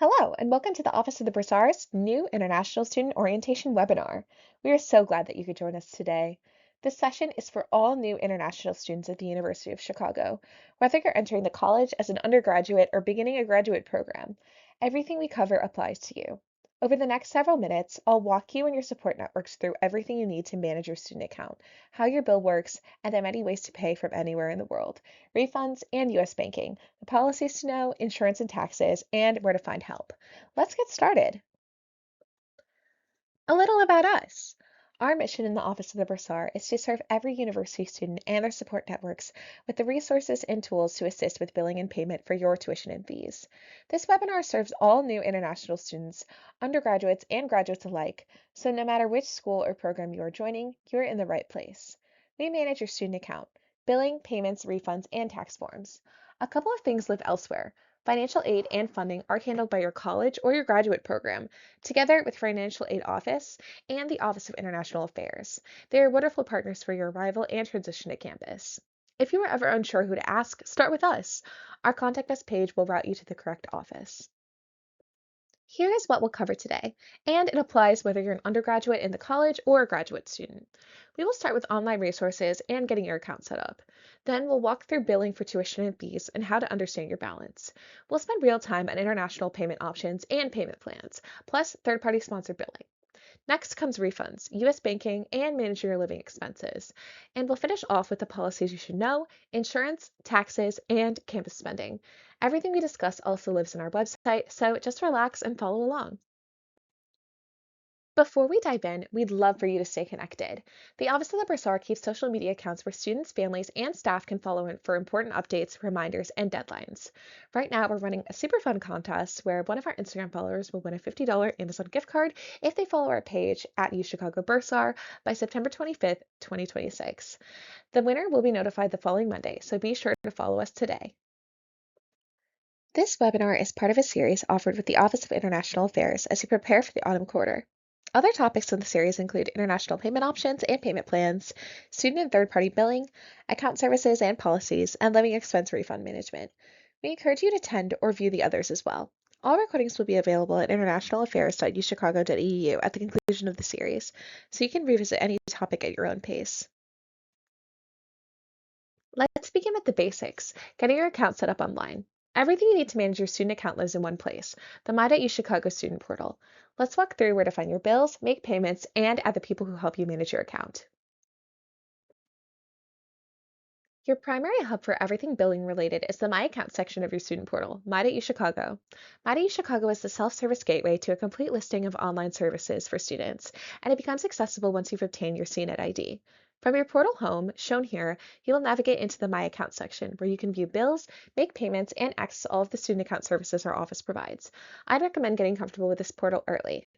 Hello, and welcome to the Office of the Bursar's new International Student Orientation webinar. We are so glad that you could join us today. This session is for all new international students at the University of Chicago, whether you're entering the college as an undergraduate or beginning a graduate program. Everything we cover applies to you. Over the next several minutes, I'll walk you and your support networks through everything you need to manage your student account, how your bill works, and the many ways to pay from anywhere in the world, refunds, and U.S. banking, the policies to know, insurance and taxes, and where to find help. Let's get started. A little about us. Our mission in the Office of the Bursar is to serve every university student and their support networks with the resources and tools to assist with billing and payment for your tuition and fees. This webinar serves all new international students, undergraduates and graduates alike, so no matter which school or program you are joining, you're in the right place. We manage your student account, billing, payments, refunds, and tax forms. A couple of things live elsewhere. Financial aid and funding are handled by your college or your graduate program, together with Financial Aid Office and the Office of International Affairs. They are wonderful partners for your arrival and transition to campus. If you are ever unsure who to ask, start with us. Our contact us page will route you to the correct office. Here is what we'll cover today, and it applies whether you're an undergraduate in the college or a graduate student. We will start with online resources and getting your account set up. Then we'll walk through billing for tuition and fees and how to understand your balance. We'll spend real time on international payment options and payment plans, plus third-party sponsored billing. Next comes refunds, U.S. banking, and managing your living expenses. And we'll finish off with the policies you should know, insurance, taxes, and campus spending. Everything we discuss also lives on our website, so just relax and follow along. Before we dive in, we'd love for you to stay connected. The Office of the Bursar keeps social media accounts where students, families, and staff can follow it for important updates, reminders, and deadlines. Right now, we're running a super fun contest where one of our Instagram followers will win a $50 Amazon gift card if they follow our page at UChicago Bursar by September 25th, 2026. The winner will be notified the following Monday, so be sure to follow us today. This webinar is part of a series offered with the Office of International Affairs as you prepare for the autumn quarter. Other topics in the series include international payment options and payment plans, student and third-party billing, account services and policies, and living expense refund management. We encourage you to attend or view the others as well. All recordings will be available at internationalaffairs.uchicago.edu at the conclusion of the series, so you can revisit any topic at your own pace. Let's begin with the basics, getting your account set up online. Everything you need to manage your student account lives in one place, the My.U Chicago Student Portal. Let's walk through where to find your bills, make payments, and add the people who help you manage your account. Your primary hub for everything billing related is the My Account section of your student portal, My.U Chicago. My.U Chicago is the self-service gateway to a complete listing of online services for students, and it becomes accessible once you've obtained your CNET ID. From your portal home, shown here, you will navigate into the My Account section, where you can view bills, make payments, and access all of the student account services our office provides. I'd recommend getting comfortable with this portal early.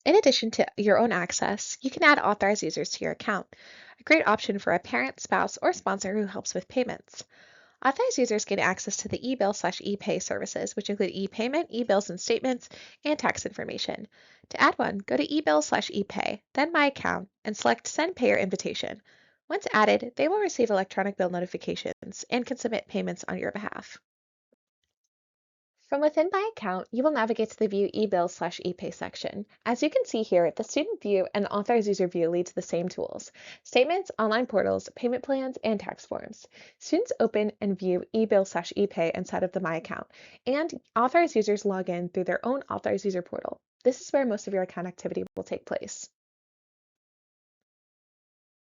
In addition to your own access, you can add authorized users to your account, a great option for a parent, spouse, or sponsor who helps with payments. Authorized users gain access to the eBill/ePay services, which include ePayment, eBills and statements, and tax information. To add one, go to eBill/ePay, then My Account, and select Send Payer Invitation. Once added, they will receive electronic bill notifications and can submit payments on your behalf. From within My Account, you will navigate to the View eBill/ePay section. As you can see here, the Student View and the Authorized User View lead to the same tools: statements, online portals, payment plans, and tax forms. Students open and view eBill/ePay inside of the My Account, and authorized users log in through their own Authorized User portal. This is where most of your account activity will take place.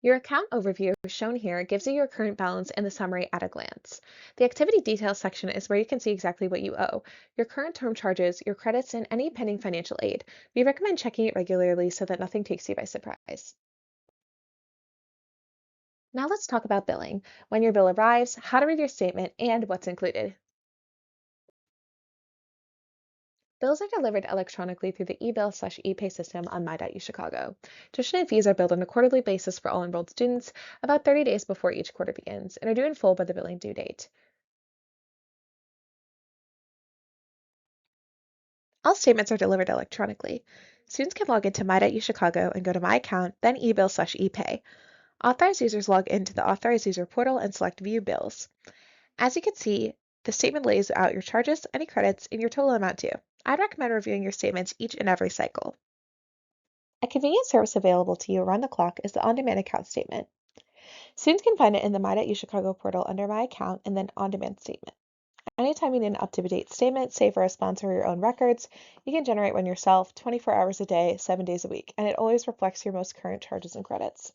Your account overview, shown here, gives you your current balance and the summary at a glance. The activity details section is where you can see exactly what you owe, your current term charges, your credits, and any pending financial aid. We recommend checking it regularly so that nothing takes you by surprise. Now let's talk about billing, when your bill arrives, how to read your statement, and what's included. Bills are delivered electronically through the eBill/ePay system on My.U Chicago. Tuition and fees are billed on a quarterly basis for all enrolled students, about 30 days before each quarter begins, and are due in full by the billing due date. All statements are delivered electronically. Students can log into My.U Chicago and go to My Account, then eBill/ePay. Authorized users log into the Authorized User portal and select View Bills. As you can see, The statement lays out your charges, any credits, and your total amount due. I'd recommend reviewing your statements each and every cycle. A convenient service available to you around the clock is the on-demand account statement. Students can find it in the My.U Chicago portal under My Account and then On-Demand Statement. Anytime you need an up-to-date statement, say for a sponsor or your own records, you can generate one yourself 24 hours a day, 7 days a week, and it always reflects your most current charges and credits.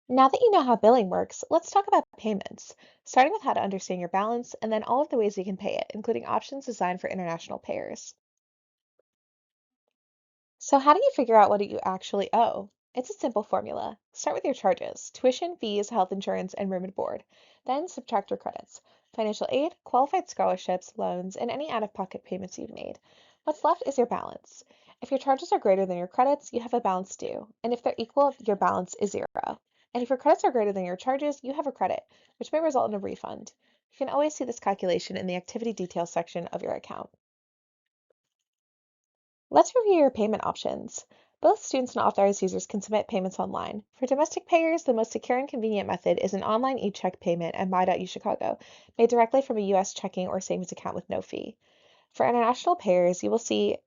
Now that you know how billing works, let's talk about payments, starting with how to understand your balance and then all of the ways you can pay it, including options designed for international payers. So how do you figure out what you actually owe? It's a simple formula. Start with your charges, tuition, fees, health insurance, and room and board. Then subtract your credits, financial aid, qualified scholarships, loans, and any out-of-pocket payments you've made. What's left is your balance. If your charges are greater than your credits, you have a balance due, and if they're equal, your balance is zero. And if your credits are greater than your charges, you have a credit, which may result in a refund. You can always see this calculation in the activity details section of your account. Let's review your payment options. Both students and authorized users can submit payments online. For domestic payers, the most secure and convenient method is an online e-check payment at My.U Chicago, made directly from a U.S. checking or savings account with no fee. For international payers, you will see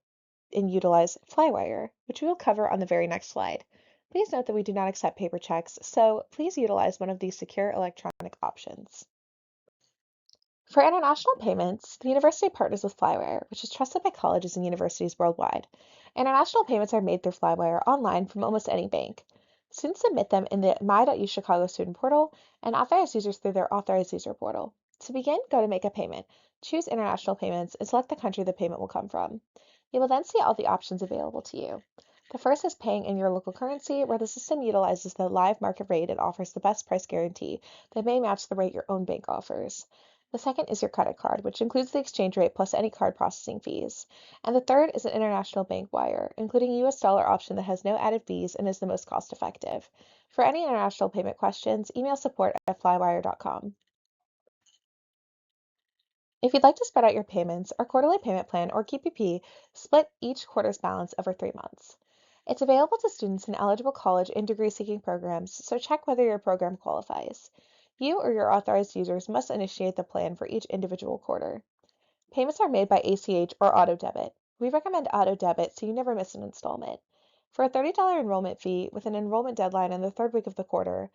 and utilize Flywire, which we will cover on the very next slide. Please note that we do not accept paper checks, so please utilize one of these secure electronic options. For international payments, the university partners with Flywire, which is trusted by colleges and universities worldwide. International payments are made through Flywire online from almost any bank. Students submit them in the My.U Chicago student portal and authorized users through their authorized user portal. To begin, go to Make a Payment, choose International Payments, and select the country the payment will come from. You will then see all the options available to you. The first is paying in your local currency, where the system utilizes the live market rate and offers the best price guarantee that may match the rate your own bank offers. The second is your credit card, which includes the exchange rate plus any card processing fees. And the third is an international bank wire, including a US dollar option that has no added fees and is the most cost effective. For any international payment questions, email support@flywire.com. If you'd like to spread out your payments, our quarterly payment plan, or QPP, split each quarter's balance over 3 months. It's available to students in eligible college and degree-seeking programs, so check whether your program qualifies. You or your authorized users must initiate the plan for each individual quarter. Payments are made by ACH or auto debit. We recommend auto debit so you never miss an installment. For a $30 enrollment fee with an enrollment deadline in the third week of the quarter,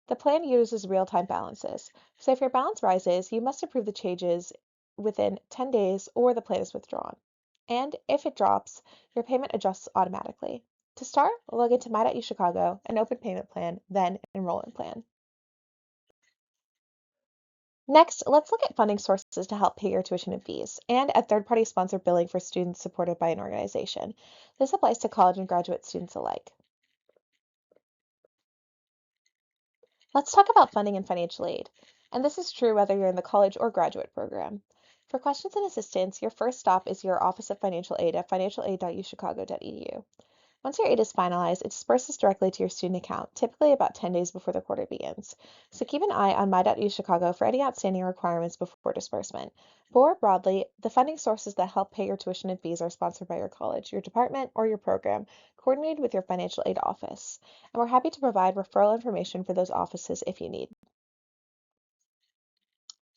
the plan uses real-time balances. So if your balance rises, you must approve the changes within 10 days or the plan is withdrawn. And if it drops, your payment adjusts automatically. To start, log into My.U Chicago and open payment plan, then enrollment plan. Next, let's look at funding sources to help pay your tuition and fees, and at third-party sponsored billing for students supported by an organization. This applies to college and graduate students alike. Let's talk about funding and financial aid, and this is true whether you're in the college or graduate program. For questions and assistance, your first stop is your Office of Financial Aid at financialaid.uchicago.edu. Once your aid is finalized, it disperses directly to your student account, typically about 10 days before the quarter begins. So keep an eye on My.U Chicago for any outstanding requirements before disbursement. More broadly, the funding sources that help pay your tuition and fees are sponsored by your college, your department, or your program, coordinated with your financial aid office. And we're happy to provide referral information for those offices if you need.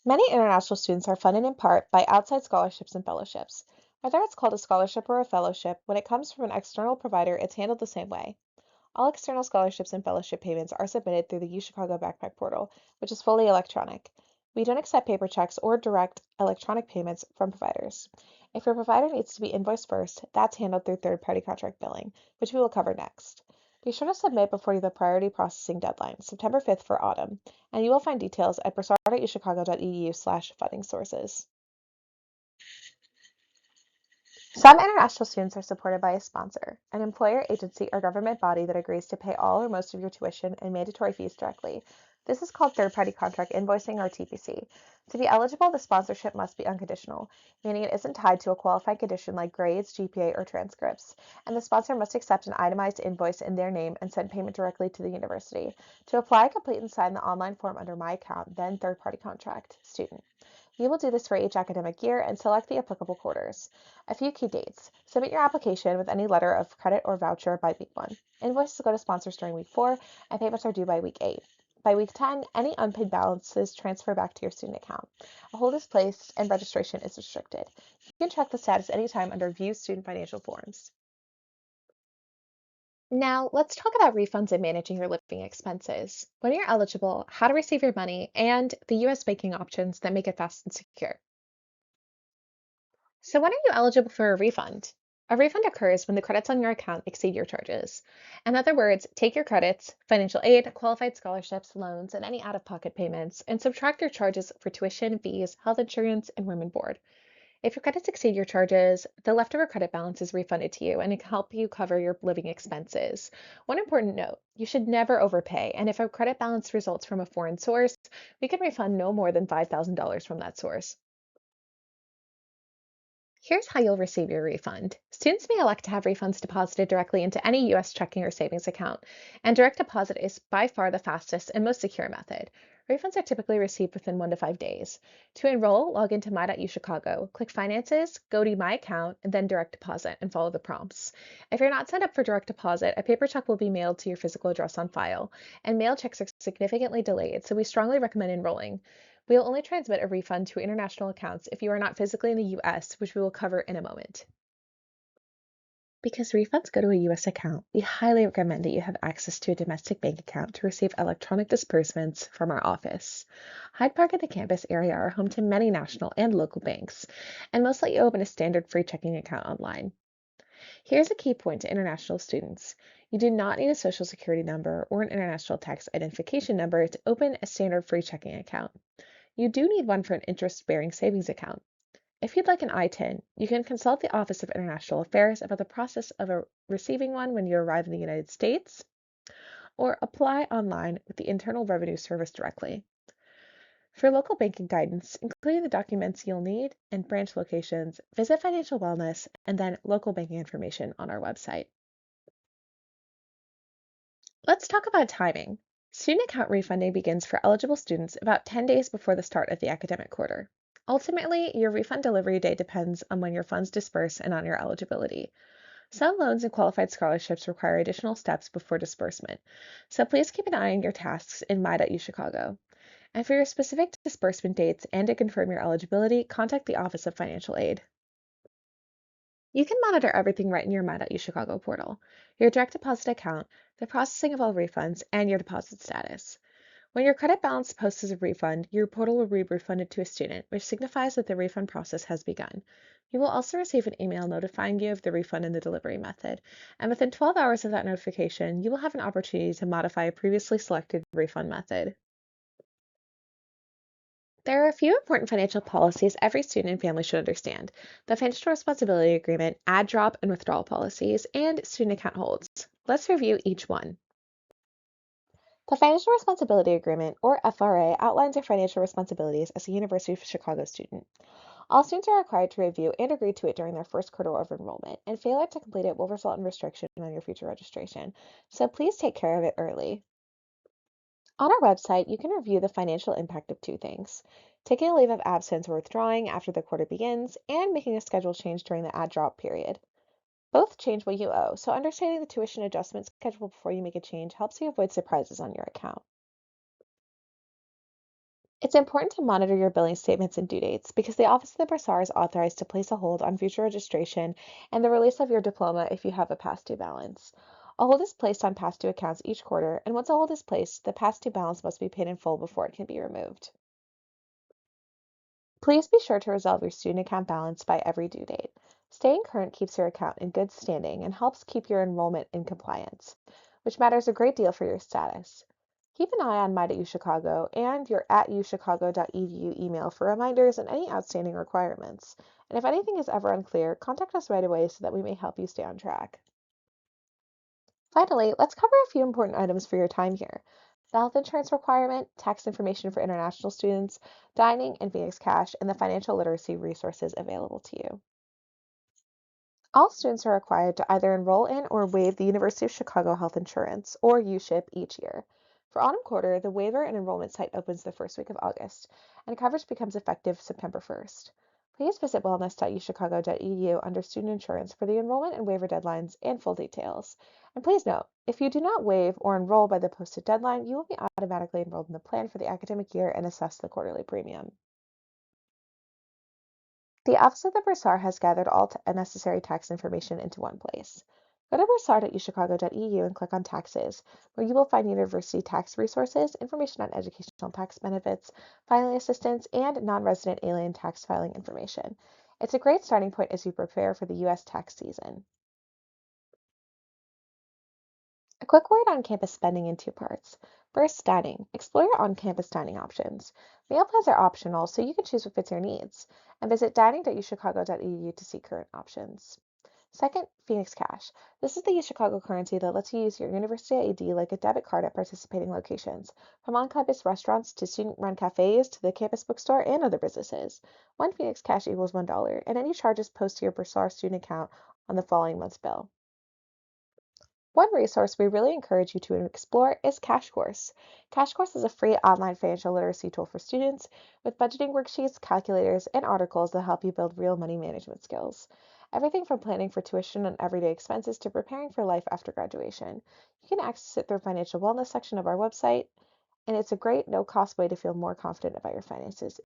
Many international students are funded in part by outside scholarships and fellowships. Whether it's called a scholarship or a fellowship, when it comes from an external provider, it's handled the same way. All external scholarships and fellowship payments are submitted through the UChicago Backpack Portal, which is fully electronic. We don't accept paper checks or direct electronic payments from providers. If your provider needs to be invoiced first, that's handled through third-party contract billing, which we will cover next. Be sure to submit before the priority processing deadline, September 5th for autumn, and you will find details at bursar.uchicago.edu/funding sources. Some international students are supported by a sponsor, an employer, agency, or government body that agrees to pay all or most of your tuition and mandatory fees directly. This is called third-party contract invoicing, or TPC. To be eligible, the sponsorship must be unconditional, meaning it isn't tied to a qualifying condition like grades, GPA, or transcripts, and the sponsor must accept an itemized invoice in their name and send payment directly to the university. To apply, complete and sign the online form under My Account, then third-party contract, student. You will do this for each academic year and select the applicable quarters. A few key dates. Submit your application with any letter of credit or voucher by week 1. Invoices go to sponsors during week 4, and payments are due by week 8. By week 10, any unpaid balances transfer back to your student account. A hold is placed and registration is restricted. You can check the status anytime under View Student Financial Forms. Now, let's talk about refunds and managing your living expenses. When you're eligible, how to receive your money, and the US banking options that make it fast and secure. So, when are you eligible for a refund? A refund occurs when the credits on your account exceed your charges. In other words, take your credits, financial aid, qualified scholarships, loans, and any out of pocket payments, and subtract your charges for tuition, fees, health insurance, and room and board. If your credits exceed your charges, the leftover credit balance is refunded to you and it can help you cover your living expenses. One important note, you should never overpay, and if a credit balance results from a foreign source, we can refund no more than $5,000 from that source. Here's how you'll receive your refund. Students may elect to have refunds deposited directly into any U.S. checking or savings account, and direct deposit is by far the fastest and most secure method. Refunds are typically received within 1 to 5 days. To enroll, log into My.uchicago, click Finances, go to My Account, and then Direct Deposit, and follow the prompts. If you're not signed up for direct deposit, a paper check will be mailed to your physical address on file, and mail checks are significantly delayed, so we strongly recommend enrolling. We will only transmit a refund to international accounts if you are not physically in the US, which we will cover in a moment. Because refunds go to a US account, we highly recommend that you have access to a domestic bank account to receive electronic disbursements from our office. Hyde Park and the campus area are home to many national and local banks, and most let you open a standard free checking account online. Here's a key point to international students. You do not need a social security number or an international tax identification number to open a standard free checking account. You do need one for an interest-bearing savings account. If you'd like an ITIN, you can consult the Office of International Affairs about the process of receiving one when you arrive in the United States, or apply online with the Internal Revenue Service directly. For local banking guidance, including the documents you'll need and branch locations, visit Financial Wellness and then local banking information on our website. Let's talk about timing. Student account refunding begins for eligible students about 10 days before the start of the academic quarter. Ultimately, your refund delivery date depends on when your funds disperse and on your eligibility. Some loans and qualified scholarships require additional steps before disbursement, so please keep an eye on your tasks in My.uchicago. And for your specific disbursement dates and to confirm your eligibility, contact the Office of Financial Aid. You can monitor everything right in your My.uchicago portal: your direct deposit account, the processing of all refunds, and your deposit status. When your credit balance posts as a refund, your portal will be refunded to a student, which signifies that the refund process has begun. You will also receive an email notifying you of the refund and the delivery method, and within 12 hours of that notification, you will have an opportunity to modify a previously selected refund method. There are a few important financial policies every student and family should understand: the Financial Responsibility Agreement, add drop and withdrawal policies, and student account holds. Let's review each one. The Financial Responsibility Agreement, or FRA, outlines your financial responsibilities as a University of Chicago student. All students are required to review and agree to it during their first quarter of enrollment, and failure to complete it will result in restriction on your future registration. So please take care of it early. On our website, you can review the financial impact of two things: taking a leave of absence or withdrawing after the quarter begins, and making a schedule change during the add drop period. Both change what you owe, so understanding the tuition adjustment schedule before you make a change helps you avoid surprises on your account. It's important to monitor your billing statements and due dates because the Office of the Bursar is authorized to place a hold on future registration and the release of your diploma if you have a past due balance. A hold is placed on past due accounts each quarter, and once a hold is placed, the past due balance must be paid in full before it can be removed. Please be sure to resolve your student account balance by every due date. Staying current keeps your account in good standing and helps keep your enrollment in compliance, which matters a great deal for your status. Keep an eye on My.uchicago and your at uchicago.edu email for reminders and any outstanding requirements. And if anything is ever unclear, contact us right away so that we may help you stay on track. Finally, let's cover a few important items for your time here: the health insurance requirement, tax information for international students, dining and Phoenix Cash, and the financial literacy resources available to you. All students are required to either enroll in or waive the University of Chicago Health Insurance, or USHIP, each year. For autumn quarter, the waiver and enrollment site opens the first week of August, and coverage becomes effective September 1st. Please visit wellness.uchicago.edu under student insurance for the enrollment and waiver deadlines and full details. And please note, if you do not waive or enroll by the posted deadline, you will be automatically enrolled in the plan for the academic year and assessed the quarterly premium. The Office of the Bursar has gathered all necessary tax information into one place. Go to bursar.uchicago.edu and click on Taxes, where you will find university tax resources, information on educational tax benefits, filing assistance, and non-resident alien tax filing information. It's a great starting point as you prepare for the U.S. tax season. A quick word on campus spending in two parts. First, dining. Explore your on-campus dining options. Meal plans are optional, so you can choose what fits your needs. And visit dining.uchicago.edu to see current options. Second, Phoenix Cash. This is the UChicago currency that lets you use your university ID like a debit card at participating locations, from on-campus restaurants to student-run cafes to the campus bookstore and other businesses. One Phoenix Cash equals $1, and any charges post to your Bursar student account on the following month's bill. One resource we really encourage you to explore is Cash Course. Cash Course is a free online financial literacy tool for students with budgeting worksheets, calculators, and articles that help you build real money management skills. Everything from planning for tuition and everyday expenses to preparing for life after graduation. You can access it through the financial wellness section of our website, and it's a great no-cost way to feel more confident about your finances.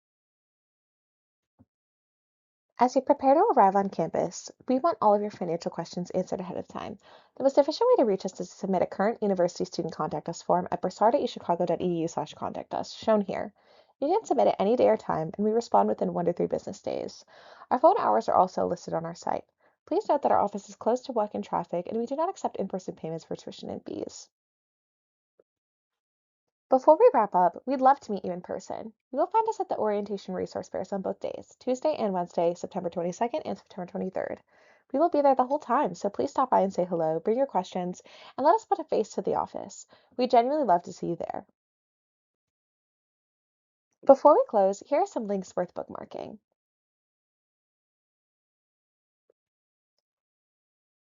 As you prepare to arrive on campus, we want all of your financial questions answered ahead of time. The most efficient way to reach us is to submit a current university student contact us form at bursar.uchicago.edu/contact us, shown here. You can submit at any day or time, and we respond within 1 to 3 business days. Our phone hours are also listed on our site. Please note that our office is closed to walk-in traffic, and we do not accept in-person payments for tuition and fees. Before we wrap up, we'd love to meet you in person. You will find us at the orientation resource fairs on both days, Tuesday and Wednesday, September 22nd and September 23rd. We will be there the whole time, so please stop by and say hello, bring your questions, and let us put a face to the office. We'd genuinely love to see you there. Before we close, here are some links worth bookmarking.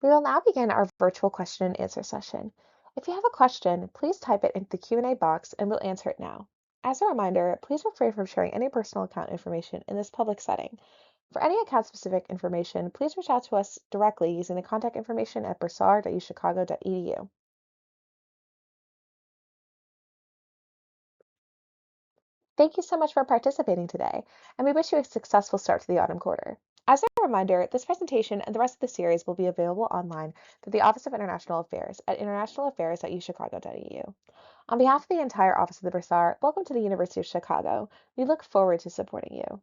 We will now begin our virtual question and answer session. If you have a question, please type it into the Q&A box and we'll answer it now. As a reminder, please refrain from sharing any personal account information in this public setting. For any account-specific information, please reach out to us directly using the contact information at bursar.uchicago.edu. Thank you so much for participating today, and we wish you a successful start to the autumn quarter. As a reminder, this presentation and the rest of the series will be available online through the Office of International Affairs at internationalaffairs.uchicago.edu. On behalf of the entire Office of the Bursar, welcome to the University of Chicago. We look forward to supporting you.